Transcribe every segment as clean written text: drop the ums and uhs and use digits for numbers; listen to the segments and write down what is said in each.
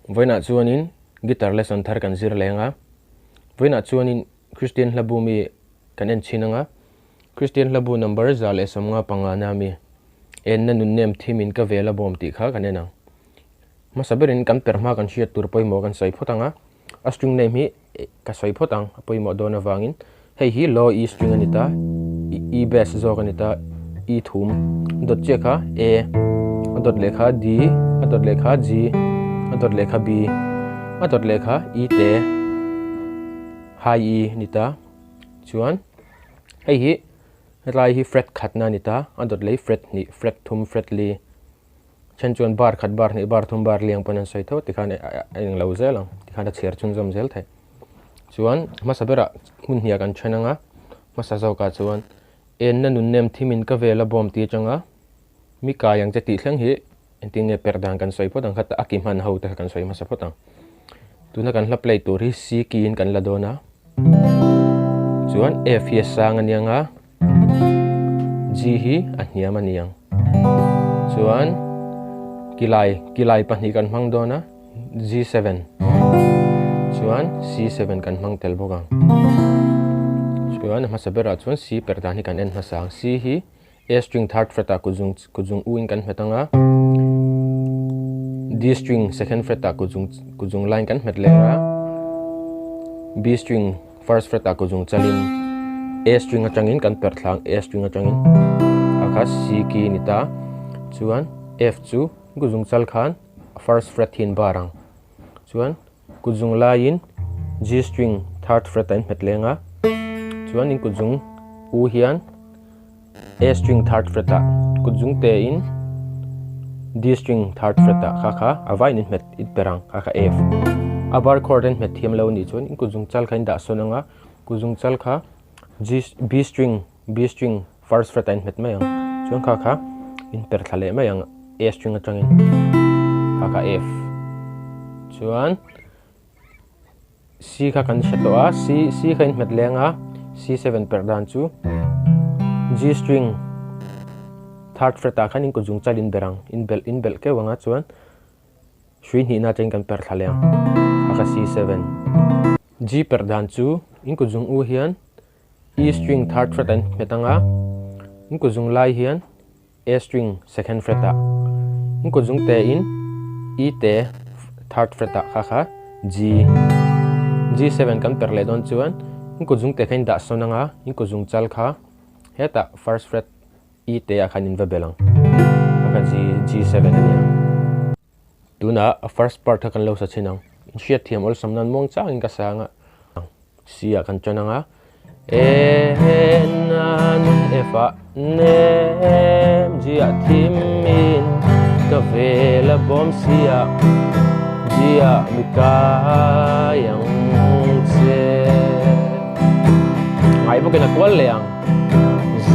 voina chuanin guitar lesson thar kan zir lenga voina chuanin Christian hlabu mi kan en chinanga Christian hlabu number zal esamnga pangana mi Enna Nunnem thimin ka vela bom ti kha kanena masaberin kan perma kan shia turpoi mo kan sai photanga a string name hi ka sai photang apoi mo dona wangin hei hi low e string anita e bass zo kanita e thum dot chekha a dot lekha d dot lekha g dot lekha b dot lekha e te high e nita chuan hei hi rai hi fret khatna nita dot lei fret ni fret thum fret li chen chuan bar khat bar ni bar thum bar liang panan sai tho tikhan eng lo zelang tikhan cher chun zom zel thai chuan masabera hun hia kan chenanga masazo ka chuan Enna Nunnem thimin ka vela bom ti changa mi ka yang che ti thleng hi enting e Perhdan kan soi photang khat akimhan ho te kan soi masa photang tuna kan hla play tur hi c ki in kan la dona chuan f hi sang anianga g hi aniam aniang chuan kilai pahni kan hmang dona g7 chuan c7 kan hmang tel boka chuan masabera chuan c Perhdan hi kan en masang c hi a string third fret a kuzung u in kan hmetanga d string second fret a kuzung line kan hmet lenga b string first fret a kuzung chalin a string atangin kan perthlang a string atangin akha c ki nita chuan f chu kuzung chal khan first fret hin barang chuan kuzung line g string third fret in hmet lenga chuan in kuzung u hian a string third fret a kuzung te in d string third fret a kha avain in hmet it perang kha f abar chord in hmet thiam lo ni chuan in kuzung chal khain da sonanga kuzung chal kha b string first fret in hmet mayang chuan kha in per thale mayang a string atangin kha f chuan c kha kan shato a c khain hmet lenga c7 Perhdan chu g string third fret a khan in kuzung chalin berang in bel ke wanga chuan shrin hi na chen kan per thaleng kha c7 g Perhdan chu in kuzung u hian e string third fret an metanga in kuzung lai hian a string second fret a in kuzung te in e te third fret a kha g7 kan per le don chuan in kuzung te khain da sonanga in kuzung chal kha heta first fret e te a khan in vebelang kha g7 ania tuna a first part kan lo sa chinang in shiat thiam ol samnan mong chang in ka sanga c a kan chananga Enna efa nem g a thimin ka vela bom sia g a mikayang che ngai bo kena kwal leang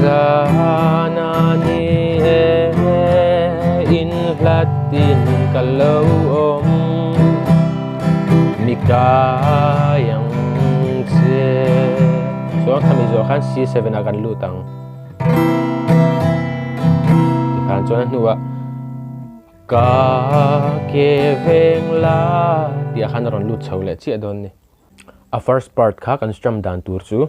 zanani in latin kalom mikayang che so MIZO kan c7 akan lutang kan chuan nuwa ka ke vengla dia kan ron lut chole chi adon ni a first part kha kan strum dan tur chu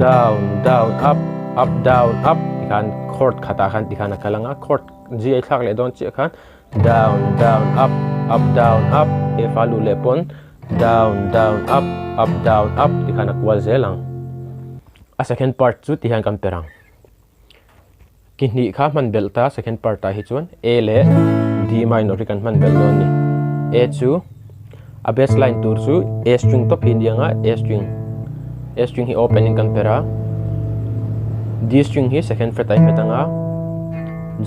down down up up down up kan chord khata khan tikhan kalanga chord g ai thak le don chi khan down down up up down up e falu le pon down down up down up tikhan akwal zelang a second part chu tihan kan perang kinni kha man belta second part ta hi chuan a le d minor kan man bel don ni a chu a bass line tur chu a string top hin dianga a string hi opening kan pera d string hi second fret ai metanga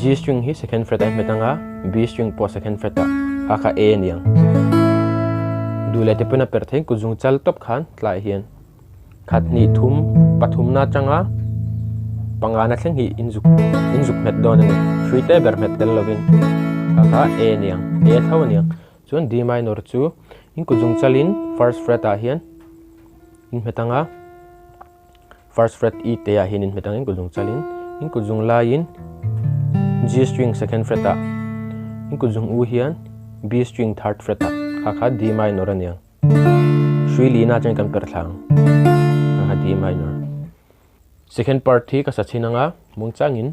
g string hi second fret ai metanga b string po second fret a kha a niang dule te puna per theng kuzung chal top khan tlai hian khatni thum pathum na changa pangana thleng hi injuk met don ani three te ber met tel lovin kha a niang a thaw niang chuan d minor chu in kuzung chalin first fret a hian in metanga first fret e te a hian in metang in kuzung chalin in kuzung lain g string second fret a in kuzung u hian b string third fret a kha D minor aniang hrilhfiah chen kan perthang kha D minor second part thi ka sachinanga mungchangin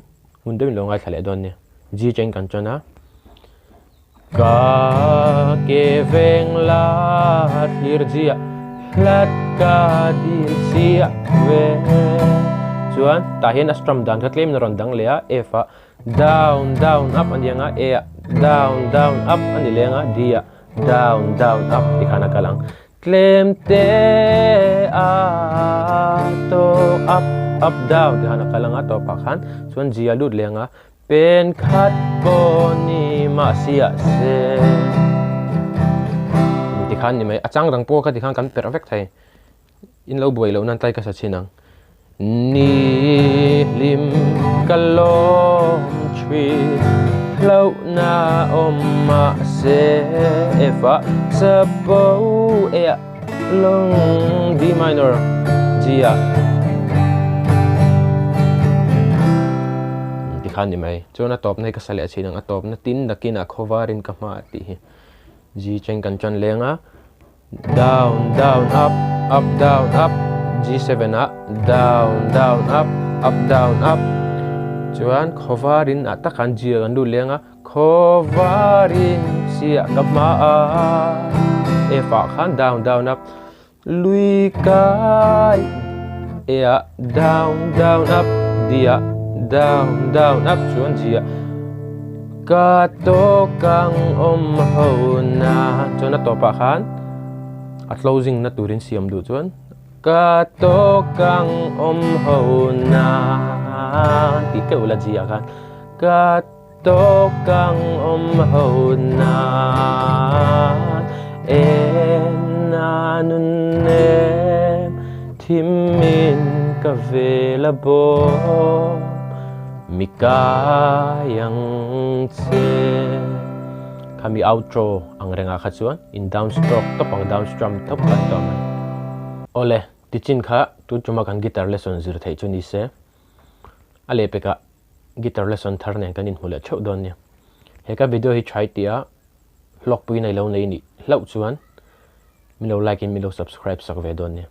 hundem longai thale don ne G chen kan chona ka ke veng la hirjia lat ka dil sia ve chuan ta hian a strum dan ka claim na ron dang lea F a down down up anianga A down down up ani lenga D a down down up tikhana kalang claim te a to up up down tikhana kalang a to pakhan chuan G a lut lenga pen khat po ni ma sia se tikhan ni mai achang rang po kha tikhan kan perfect thai in lo buai lo nan tai ka sa chinang ni lim kalom chui lo na om ma se efa sapo e long D minor G a tikhan ni mai chona top nai ka sale chinang a top na tin dakina khowarin ka ma ti G chen kan chon lenga down down up up down up G7 a down down up up down up chuan khowarin atakan G kan du lenga khowarin sia kapma a e fa khan down down up lui kai e a down down up D a down down up chuan G a ka to kang om ho na chuan a to pa khan a closing na turin siam du chuan ka to kang om ho na ti ke ula G a khan ka to kang om ho na Enna Nunnem thimin ka vela bo mikayang che kami outro ang renga kha chuan in downstroke to pang downstrum to kan to man ole tichin kha tu chuma kan guitar lesson zir thei chuni se ale peka guitar lesson thar nen kan in hula chho don ne heka video hi chai tia hlawkpui nei lo nei ni hlau chuan milo like in milo subscribe sak ve don ne